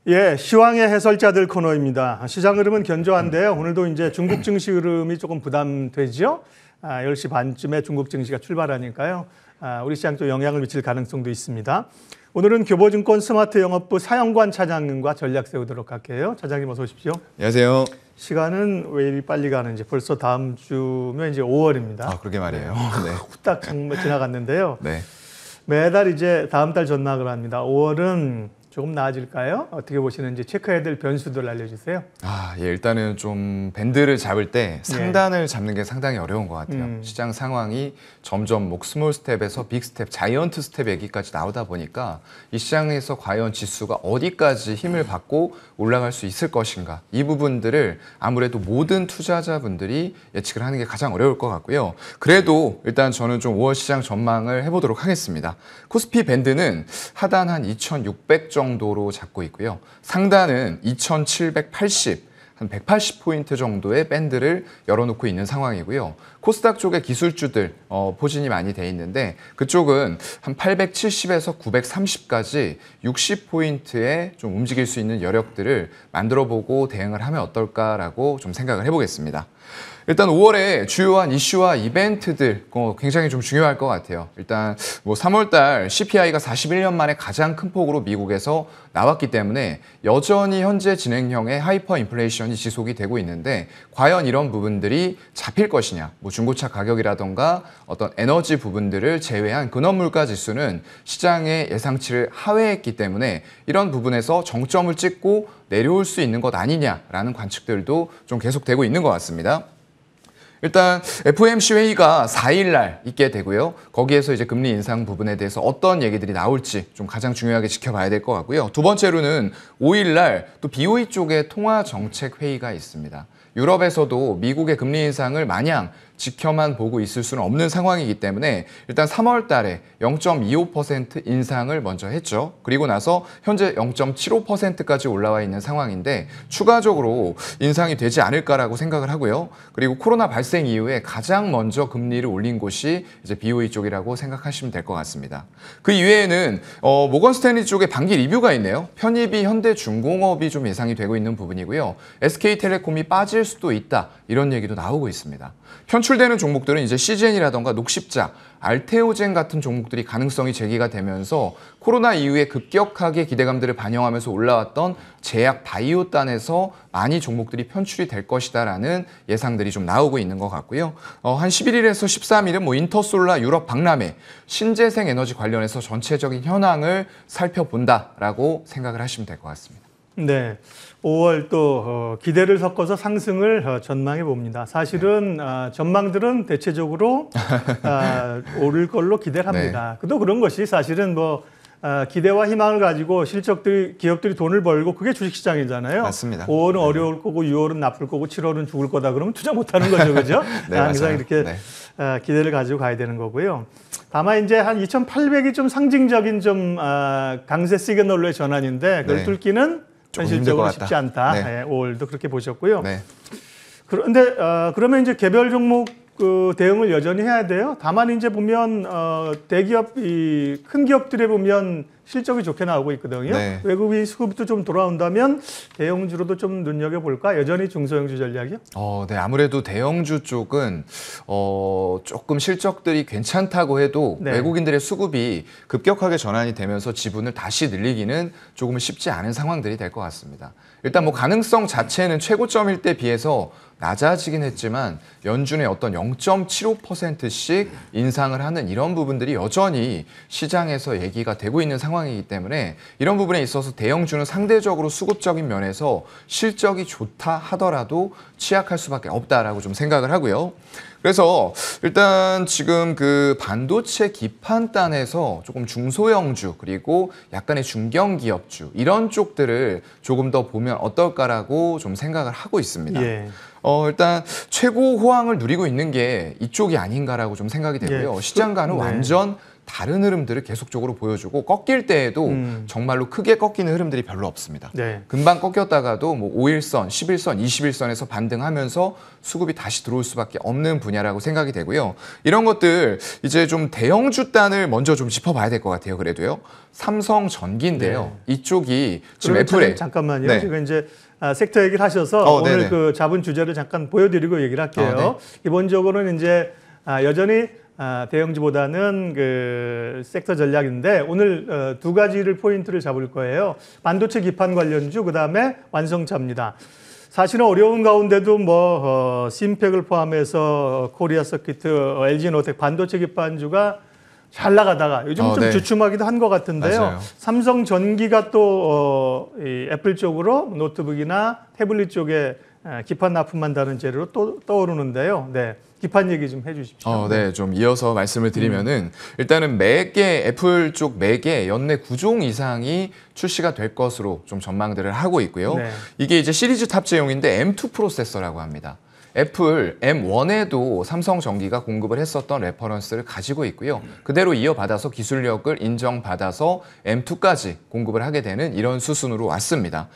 예, 시황의 해설자들 코너입니다. 시장 흐름은 견조한데요. 오늘도 이제 중국 증시 흐름이 조금 부담되죠. 10시 반쯤에 중국 증시가 출발하니까요. 우리 시장 또 영향을 미칠 가능성도 있습니다. 오늘은 교보증권 스마트 영업부 사영관 차장님과 전략 세우도록 할게요. 차장님 어서 오십시오. 안녕하세요. 시간은 왜 이리 빨리 가는지 벌써 다음 주면 이제 5월입니다. 아, 그러게 말이에요. 네. 후딱 지나갔는데요. 네. 매달 이제 다음 달 전락을 합니다. 5월은 조금 나아질까요? 어떻게 보시는지 체크해야 될 변수들 알려주세요. 예, 일단은 좀 밴드를 잡을 때 상단을 잡는 게 상당히 어려운 것 같아요. 시장 상황이 점점 스몰 스텝에서 빅 스텝, 자이언트 스텝 얘기까지 나오다 보니까 이 시장에서 과연 지수가 어디까지 힘을 받고 올라갈 수 있을 것인가, 이 부분들을 아무래도 모든 투자자분들이 예측을 하는 게 가장 어려울 것 같고요. 그래도 일단 저는 좀 5월 시장 전망을 해보도록 하겠습니다. 코스피 밴드는 하단 한 2,600 정도로 잡고 있고요. 상단은 2,780, 한 180포인트 정도의 밴드를 열어놓고 있는 상황이고요. 코스닥 쪽의 기술주들 포진이 많이 돼 있는데 그쪽은 한 870에서 930까지 60포인트에 좀 움직일 수 있는 여력들을 만들어보고 대응을 하면 어떨까라고 좀 생각을 해보겠습니다. 일단 5월에 주요한 이슈와 이벤트들 굉장히 좀 중요할 것 같아요. 일단 3월달 CPI가 41년 만에 가장 큰 폭으로 미국에서 나왔기 때문에 여전히 현재 진행형의 하이퍼 인플레이션이 지속이 되고 있는데 과연 이런 부분들이 잡힐 것이냐, 중고차 가격이라던가 어떤 에너지 부분들을 제외한 근원물가 지수는 시장의 예상치를 하회했기 때문에 이런 부분에서 정점을 찍고 내려올 수 있는 것 아니냐라는 관측들도 좀 계속되고 있는 것 같습니다. 일단 FOMC 회의가 4일 날 있게 되고요. 거기에서 이제 금리 인상 부분에 대해서 어떤 얘기들이 나올지 좀 가장 중요하게 지켜봐야 될 것 같고요. 두 번째로는 5일 날 또 BOE 쪽에 통화 정책 회의가 있습니다. 유럽에서도 미국의 금리 인상을 마냥 지켜만 보고 있을 수는 없는 상황이기 때문에 일단 3월 달에 0.25% 인상을 먼저 했죠. 그리고 나서 현재 0.75%까지 올라와 있는 상황인데 추가적으로 인상이 되지 않을까라고 생각을 하고요. 그리고 코로나 발생 이후에 가장 먼저 금리를 올린 곳이 이제 BOE 쪽이라고 생각하시면 될 것 같습니다. 그 이외에는 모건 스탠리 쪽에 반기 리뷰가 있네요. 편입이 현대중공업이 좀 예상이 되고 있는 부분이고요. SK텔레콤이 빠질 수도 있다, 이런 얘기도 나오고 있습니다. 편출되는 종목들은 이제 CGN이라던가 녹십자, 알테오젠 같은 종목들이 가능성이 제기가 되면서 코로나 이후에 급격하게 기대감들을 반영하면서 올라왔던 제약 바이오단에서 많이 종목들이 편출이 될 것이다라는 예상들이 좀 나오고 있는 것 같고요. 한 11일에서 13일은 인터솔라 유럽 박람회, 신재생 에너지 관련해서 전체적인 현황을 살펴본다라고 생각을 하시면 될 것 같습니다. 네, 5월 또 기대를 섞어서 상승을 전망해 봅니다. 사실은 전망들은 대체적으로 오를 걸로 기대를 합니다. 네. 또 그런 것이 사실은 기대와 희망을 가지고 기업들이 돈을 벌고 그게 주식시장이잖아요. 맞습니다. 5월은 어려울 거고 6월은 나쁠 거고 7월은 죽을 거다 그러면 투자 못하는 거죠, 그죠? 네, 항상 맞아요. 이렇게 네. 기대를 가지고 가야 되는 거고요. 다만 이제 한 2,800이 좀 상징적인 좀 강세 시그널로의 전환인데 그걸 네. 뚫기는 현실적으로 쉽지 않다. 네. 네, 5월도 그렇게 보셨고요. 네. 그런데 그러면 이제 개별 종목 대응을 여전히 해야 돼요. 다만 이제 보면 대기업, 큰 기업들에 보면 실적이 좋게 나오고 있거든요. 네. 외국인 수급도 좀 돌아온다면 대형주로도 좀 눈여겨볼까? 여전히 중소형주 전략이요? 네, 아무래도 대형주 쪽은 조금 실적들이 괜찮다고 해도 네. 외국인들의 수급이 급격하게 전환이 되면서 지분을 다시 늘리기는 조금 쉽지 않은 상황들이 될 것 같습니다. 일단 가능성 자체는 최고점일 때 비해서 낮아지긴 했지만 연준의 어떤 0.75%씩 인상을 하는 이런 부분들이 여전히 시장에서 얘기가 되고 있는 상황이기 때문에 이런 부분에 있어서 대형주는 상대적으로 수급적인 면에서 실적이 좋다 하더라도 취약할 수밖에 없다라고 좀 생각을 하고요. 그래서 일단 지금 그 반도체 기판단에서 조금 중소형주 그리고 약간의 중견기업주 이런 쪽들을 조금 더 보면 어떨까라고 좀 생각을 하고 있습니다. 예. 일단 최고 호황을 누리고 있는 게 이쪽이 아닌가라고 좀 생각이 되고요. 예. 시장과는 네. 완전 다른 흐름들을 계속적으로 보여주고 꺾일 때에도 정말로 크게 꺾이는 흐름들이 별로 없습니다. 네. 금방 꺾였다가도 뭐 5일선, 10일선, 21선에서 반등하면서 수급이 다시 들어올 수밖에 없는 분야라고 생각이 되고요. 이런 것들 이제 좀 대형주 단을 먼저 좀 짚어봐야 될 것 같아요. 그래도요. 삼성전기인데요. 이쪽이 지금 애플에 잠깐만요. 네. 지금 이제 섹터 얘기를 하셔서 오늘 네네. 그 잡은 주제를 잠깐 보여드리고 얘기를 할게요. 네. 기본적으로는 이제 여전히 대형주보다는 그 섹터 전략인데 오늘 두 가지를 포인트를 잡을 거예요. 반도체 기판 관련주, 그 다음에 완성차입니다. 사실은 어려운 가운데도 뭐 심팩을 포함해서 코리아 서키트, LG노텍 반도체 기판주가 잘 나가다가 요즘 좀 네. 주춤하기도 한 것 같은데요. 맞아요. 삼성전기가 또 이 애플 쪽으로 노트북이나 태블릿 쪽에 기판 납품만 다른 재료로 또 떠오르는데요. 네, 기판 얘기 좀 해주십시오. 네, 좀 이어서 말씀을 드리면은 일단은 매개 애플 쪽 매개 연내 9종 이상이 출시가 될 것으로 좀 전망들을 하고 있고요. 네. 이게 이제 시리즈 탑재용인데 M2 프로세서라고 합니다. 애플 M1에도 삼성전기가 공급을 했었던 레퍼런스를 가지고 있고요. 그대로 이어받아서 기술력을 인정받아서 M2까지 공급을 하게 되는 이런 수순으로 왔습니다.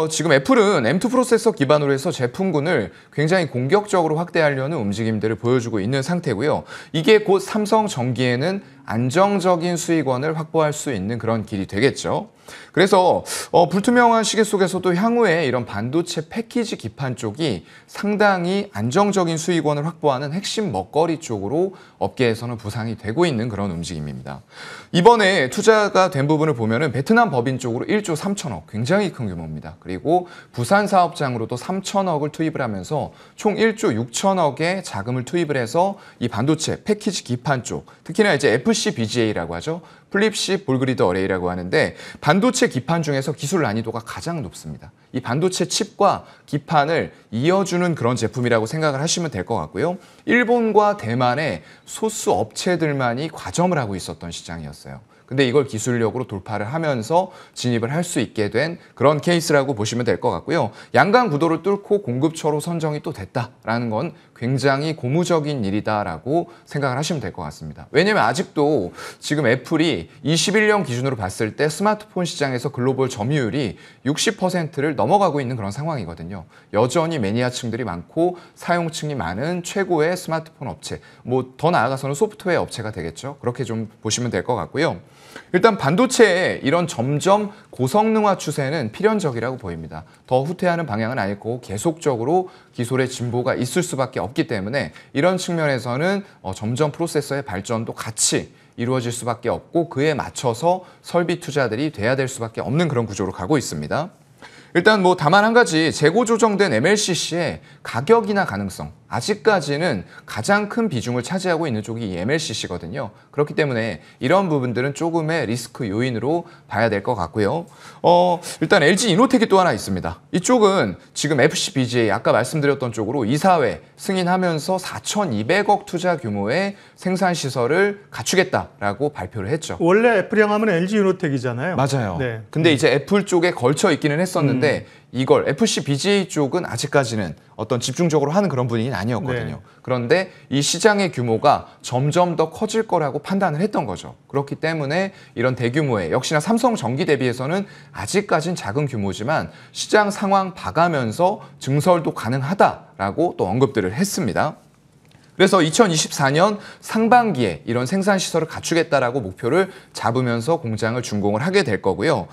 지금 애플은 M2 프로세서 기반으로 해서 제품군을 굉장히 공격적으로 확대하려는 움직임들을 보여주고 있는 상태고요. 이게 곧 삼성전기에는 안정적인 수익원을 확보할 수 있는 그런 길이 되겠죠. 그래서 불투명한 시계 속에서도 향후에 이런 반도체 패키지 기판 쪽이 상당히 안정적인 수익원을 확보하는 핵심 먹거리 쪽으로 업계에서는 부상이 되고 있는 그런 움직임입니다. 이번에 투자가 된 부분을 보면은 베트남 법인 쪽으로 1조 3천억, 굉장히 큰 규모입니다. 그리고 부산 사업장으로도 3천억을 투입을 하면서 총 1조 6천억의 자금을 투입을 해서 이 반도체 패키지 기판 쪽, 특히나 이제 FC BGA라고 하죠. 플립시 볼그리드 어레이라고 하는데 반도체 기판 중에서 기술 난이도가 가장 높습니다. 이 반도체 칩과 기판을 이어주는 그런 제품이라고 생각을 하시면 될 것 같고요. 일본과 대만의 소수 업체들만이 과점을 하고 있었던 시장이었어요. 근데 이걸 기술력으로 돌파를 하면서 진입을 할 수 있게 된 그런 케이스라고 보시면 될 것 같고요. 양강 구도를 뚫고 공급처로 선정이 또 됐다라는 건 굉장히 고무적인 일이다라고 생각을 하시면 될 것 같습니다. 왜냐면 아직도 지금 애플이 21년 기준으로 봤을 때 스마트폰 시장에서 글로벌 점유율이 60%를 넘어가고 있는 그런 상황이거든요. 여전히 매니아층들이 많고 사용층이 많은 최고의 스마트폰 업체, 뭐 더 나아가서는 소프트웨어 업체가 되겠죠. 그렇게 좀 보시면 될 것 같고요. 일단 반도체의 이런 점점 고성능화 추세는 필연적이라고 보입니다. 더 후퇴하는 방향은 아닐 거고 계속적으로 기술의 진보가 있을 수밖에 없기 때문에 이런 측면에서는 점점 프로세서의 발전도 같이 이루어질 수밖에 없고 그에 맞춰서 설비 투자들이 돼야 될 수밖에 없는 그런 구조로 가고 있습니다. 일단 뭐 다만 한 가지 재고 조정된 MLCC의 가격이나 가능성, 아직까지는 가장 큰 비중을 차지하고 있는 쪽이 이 MLCC거든요. 그렇기 때문에 이런 부분들은 조금의 리스크 요인으로 봐야 될 것 같고요. 일단 LG 이노텍이 또 하나 있습니다. 이쪽은 지금 FC BGA 아까 말씀드렸던 쪽으로 이사회 승인하면서 4,200억 투자 규모의 생산 시설을 갖추겠다라고 발표를 했죠. 원래 애플이랑 하면 LG 유노텍이잖아요. 맞아요. 네. 근데 이제 애플 쪽에 걸쳐 있기는 했었는데 이걸 FC BGA 쪽은 아직까지는 어떤 집중적으로 하는 그런 분위기는 아니었거든요. 네. 그런데 이 시장의 규모가 점점 더 커질 거라고 판단을 했던 거죠. 그렇기 때문에 이런 대규모의 역시나 삼성전기 대비해서는 아직까진 작은 규모지만 시장 상황 봐가면서 증설도 가능하다라고 또 언급들을 했습니다. 그래서 2024년 상반기에 이런 생산 시설을 갖추겠다라고 목표를 잡으면서 공장을 준공을 하게 될 거고요.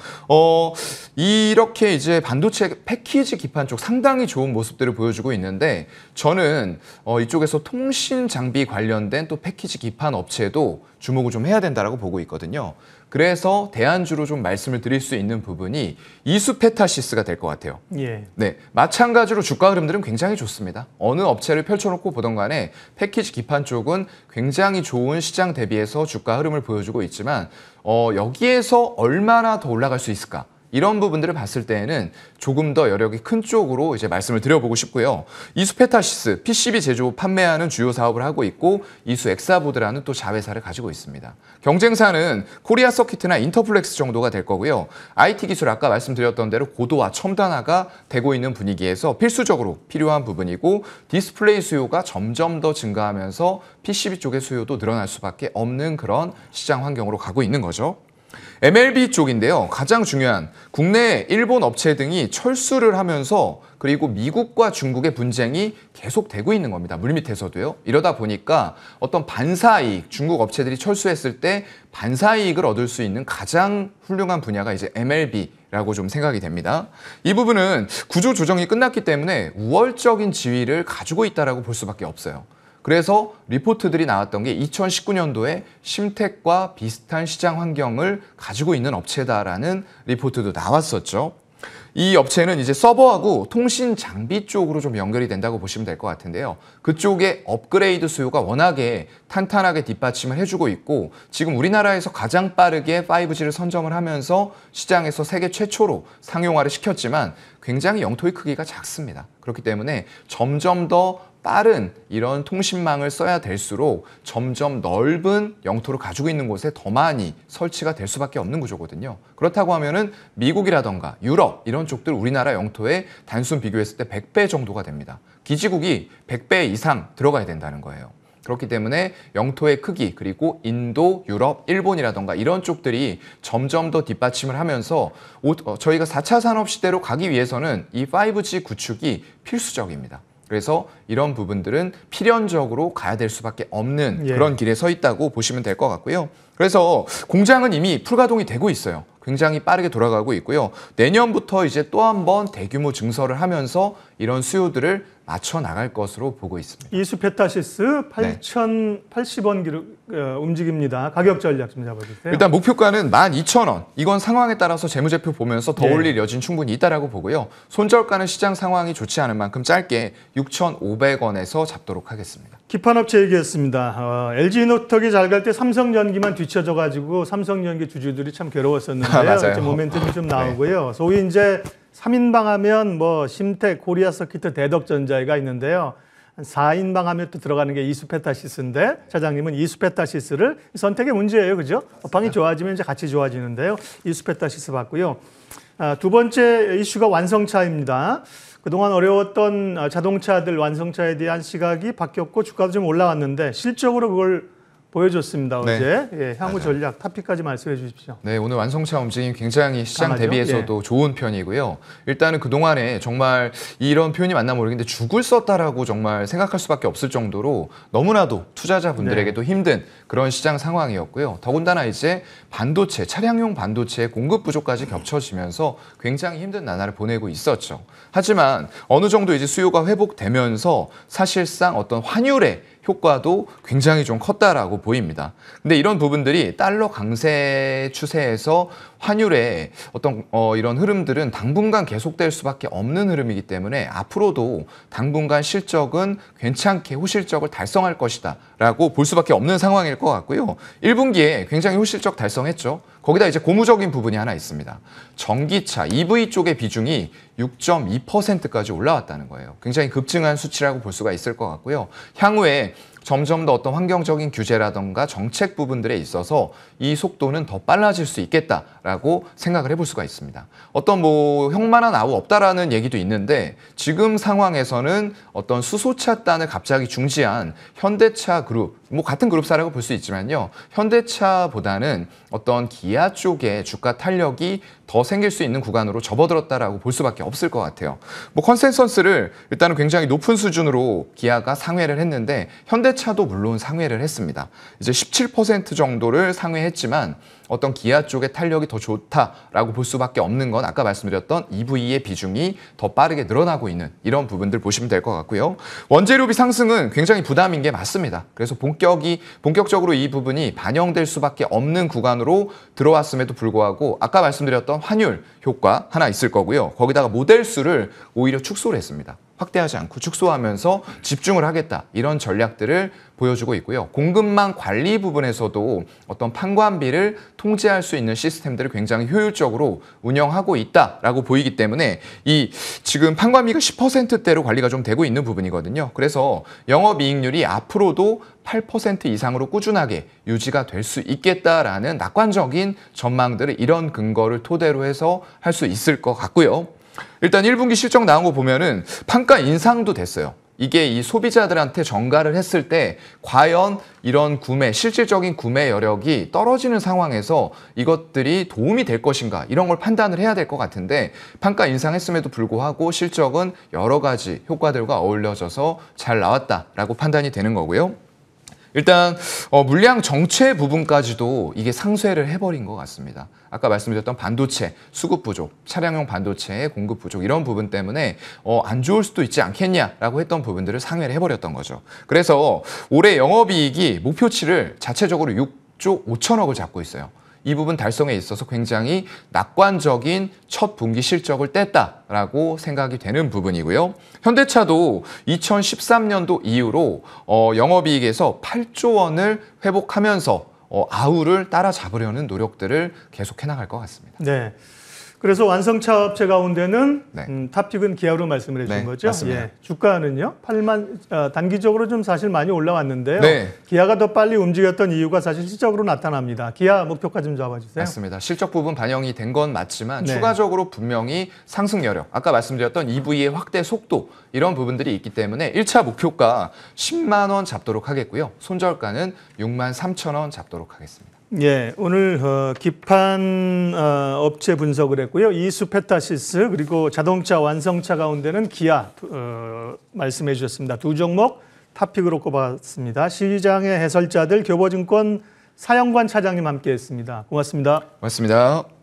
이렇게 이제 반도체 패키지 기판 쪽 상당히 좋은 모습들을 보여주고 있는데 저는 이쪽에서 통신 장비 관련된 또 패키지 기판 업체도 주목을 좀 해야 된다라고 보고 있거든요. 그래서 대안주로 좀 말씀을 드릴 수 있는 부분이 이수페타시스가 될 것 같아요. 예. 네, 마찬가지로 주가 흐름들은 굉장히 좋습니다. 어느 업체를 펼쳐놓고 보던 간에 패키지 기판 쪽은 굉장히 좋은 시장 대비해서 주가 흐름을 보여주고 있지만 여기에서 얼마나 더 올라갈 수 있을까? 이런 부분들을 봤을 때에는 조금 더 여력이 큰 쪽으로 이제 말씀을 드려보고 싶고요. 이수 페타시스, PCB 제조 판매하는 주요 사업을 하고 있고 이수 엑사보드라는 또 자회사를 가지고 있습니다. 경쟁사는 코리아 서킷이나 인터플렉스 정도가 될 거고요. IT 기술 아까 말씀드렸던 대로 고도화, 첨단화가 되고 있는 분위기에서 필수적으로 필요한 부분이고 디스플레이 수요가 점점 더 증가하면서 PCB 쪽의 수요도 늘어날 수밖에 없는 그런 시장 환경으로 가고 있는 거죠. MLB 쪽인데요. 가장 중요한 국내 일본 업체 등이 철수를 하면서 그리고 미국과 중국의 분쟁이 계속되고 있는 겁니다. 물밑에서도요. 이러다 보니까 어떤 반사이익, 중국 업체들이 철수했을 때 반사이익을 얻을 수 있는 가장 훌륭한 분야가 이제 MLB라고 좀 생각이 됩니다. 이 부분은 구조 조정이 끝났기 때문에 우월적인 지위를 가지고 있다라고 볼 수밖에 없어요. 그래서 리포트들이 나왔던 게 2019년도에 심텍과 비슷한 시장 환경을 가지고 있는 업체다라는 리포트도 나왔었죠. 이 업체는 이제 서버하고 통신 장비 쪽으로 좀 연결이 된다고 보시면 될 것 같은데요. 그쪽에 업그레이드 수요가 워낙에 탄탄하게 뒷받침을 해주고 있고 지금 우리나라에서 가장 빠르게 5G를 선점을 하면서 시장에서 세계 최초로 상용화를 시켰지만 굉장히 영토의 크기가 작습니다. 그렇기 때문에 점점 더 빠른 이런 통신망을 써야 될수록 점점 넓은 영토를 가지고 있는 곳에 더 많이 설치가 될 수밖에 없는 구조거든요. 그렇다고 하면은 미국이라던가 유럽 이런 쪽들 우리나라 영토에 단순 비교했을 때 100배 정도가 됩니다. 기지국이 100배 이상 들어가야 된다는 거예요. 그렇기 때문에 영토의 크기 그리고 인도, 유럽, 일본이라던가 이런 쪽들이 점점 더 뒷받침을 하면서 저희가 4차 산업시대로 가기 위해서는 이 5G 구축이 필수적입니다. 그래서 이런 부분들은 필연적으로 가야 될 수밖에 없는 그런 길에 서 있다고 보시면 될 것 같고요. 그래서 공장은 이미 풀가동이 되고 있어요. 굉장히 빠르게 돌아가고 있고요. 내년부터 이제 또 한 번 대규모 증설을 하면서 이런 수요들을 맞춰 나갈 것으로 보고 있습니다. 이수 페타시스 8,080원 움직입니다. 가격 전략 좀 잡아주세요. 일단 목표가는 12,000원. 이건 상황에 따라서 재무제표 보면서 더 올릴 여진 충분히 있다라고 보고요. 손절가는 시장 상황이 좋지 않은 만큼 짧게 6,500원에서 잡도록 하겠습니다. 기판업체 얘기했습니다. LG노트북이 잘 갈 때 삼성전기만 뒤쳐져가지고 삼성전기 주주들이 참 괴로웠었는데요. 맞아요. 이제 모멘텀이 좀 나오고요. 소위 이제 3인방 하면 뭐 심텍, 코리아 서킷, 대덕전자가 있는데요. 4인방 하면 또 들어가는 게 이수페타시스인데 차장님은 이수페타시스를 선택의 문제예요. 그죠? 업황이 좋아지면 이제 같이 좋아지는데요. 이수페타시스 봤고요. 두 번째 이슈가 완성차입니다. 그동안 어려웠던 자동차들 완성차에 대한 시각이 바뀌었고 주가도 좀 올라왔는데 실적으로 그걸 보여줬습니다. 어제. 향후 전략 타픽까지 말씀해 주십시오. 네, 오늘 완성차 움직임이 굉장히 시장 강하죠? 대비해서도 좋은 편이고요. 일단은 그동안에 정말 이런 표현이 맞나 모르겠는데 죽을 썼다라고 정말 생각할 수밖에 없을 정도로 너무나도 투자자분들에게도 힘든 그런 시장 상황이었고요. 더군다나 이제 반도체, 차량용 반도체의 공급 부족까지 겹쳐지면서 굉장히 힘든 나날을 보내고 있었죠. 하지만 어느 정도 이제 수요가 회복되면서 사실상 어떤 환율의 효과도 굉장히 좀 컸다라고 보입니다. 근데 이런 부분들이 달러 강세 추세에서 환율의 어떤 이런 흐름들은 당분간 계속될 수밖에 없는 흐름이기 때문에 앞으로도 당분간 실적은 괜찮게 호실적을 달성할 것이다 라고 볼 수밖에 없는 상황일 것 같고요. 1분기에 굉장히 호실적 달성했죠. 거기다 이제 고무적인 부분이 하나 있습니다. 전기차, EV 쪽의 비중이 6.2%까지 올라왔다는 거예요. 굉장히 급증한 수치라고 볼 수가 있을 것 같고요. 향후에 점점 더 어떤 환경적인 규제라던가 정책 부분들에 있어서 이 속도는 더 빨라질 수 있겠다라고 생각을 해볼 수가 있습니다. 어떤 뭐 형만한 아우 없다라는 얘기도 있는데 지금 상황에서는 어떤 수소차단을 갑자기 중지한 현대차 그룹, 뭐 같은 그룹사라고 볼 수 있지만요. 현대차보다는 어떤 기아 쪽의 주가 탄력이 더 생길 수 있는 구간으로 접어들었다라고 볼 수밖에 없을 것 같아요. 뭐 컨센서스를 일단은 굉장히 높은 수준으로 기아가 상회를 했는데 현대차도 물론 상회를 했습니다. 이제 17% 정도를 상회했지만 어떤 기아 쪽의 탄력이 더 좋다라고 볼 수밖에 없는 건 아까 말씀드렸던 EV의 비중이 더 빠르게 늘어나고 있는 이런 부분들 보시면 될 것 같고요. 원재료비 상승은 굉장히 부담인 게 맞습니다. 그래서 본격적으로 이 부분이 반영될 수밖에 없는 구간으로 들어왔음에도 불구하고 아까 말씀드렸던 환율 효과 하나 있을 거고요. 거기다가 모델 수를 오히려 축소를 했습니다. 확대하지 않고 축소하면서 집중을 하겠다. 이런 전략들을 보여주고 있고요. 공급망 관리 부분에서도 어떤 판관비를 통제할 수 있는 시스템들을 굉장히 효율적으로 운영하고 있다라고 보이기 때문에 이 지금 판관비가 10%대로 관리가 좀 되고 있는 부분이거든요. 그래서 영업이익률이 앞으로도 8% 이상으로 꾸준하게 유지가 될 수 있겠다라는 낙관적인 전망들을 이런 근거를 토대로 해서 할 수 있을 것 같고요. 일단 1분기 실적 나온 거 보면은 판가 인상도 됐어요. 이게 이 소비자들한테 전가를 했을 때 과연 이런 실질적인 구매 여력이 떨어지는 상황에서 이것들이 도움이 될 것인가 이런 걸 판단을 해야 될 것 같은데 판가 인상했음에도 불구하고 실적은 여러 가지 효과들과 어울려져서 잘 나왔다라고 판단이 되는 거고요. 일단 물량 정체 부분까지도 이게 상쇄를 해버린 것 같습니다. 아까 말씀드렸던 반도체, 수급 부족, 차량용 반도체의 공급 부족 이런 부분 때문에 안 좋을 수도 있지 않겠냐라고 했던 부분들을 상회를 해버렸던 거죠. 그래서 올해 영업이익이 목표치를 자체적으로 6조 5천억을 잡고 있어요. 이 부분 달성에 있어서 굉장히 낙관적인 첫 분기 실적을 뗐다라고 생각이 되는 부분이고요. 현대차도 2013년도 이후로 영업이익에서 8조 원을 회복하면서 아우를 따라잡으려는 노력들을 계속해 나갈 것 같습니다. 네. 그래서 완성차 업체 가운데는 네. 탑픽은 기아로 말씀을 해주신 네, 거죠? 맞습니다. 예. 주가는요? 단기적으로 좀 사실 많이 올라왔는데요. 네. 기아가 더 빨리 움직였던 이유가 사실 실적으로 나타납니다. 기아 목표가 좀 잡아주세요. 맞습니다. 실적 부분 반영이 된 건 맞지만 네. 추가적으로 분명히 상승 여력, 아까 말씀드렸던 EV의 확대 속도 이런 부분들이 있기 때문에 1차 목표가 10만 원 잡도록 하겠고요. 손절가는 6만 3천 원 잡도록 하겠습니다. 예, 오늘 기판 업체 분석을 했고요. 이수 페타시스 그리고 자동차 완성차 가운데는 기아 말씀해 주셨습니다. 두 종목 탑픽으로 꼽았습니다. 시장의 해설자들 교보증권 사영관 차장님 함께했습니다. 고맙습니다. 고맙습니다.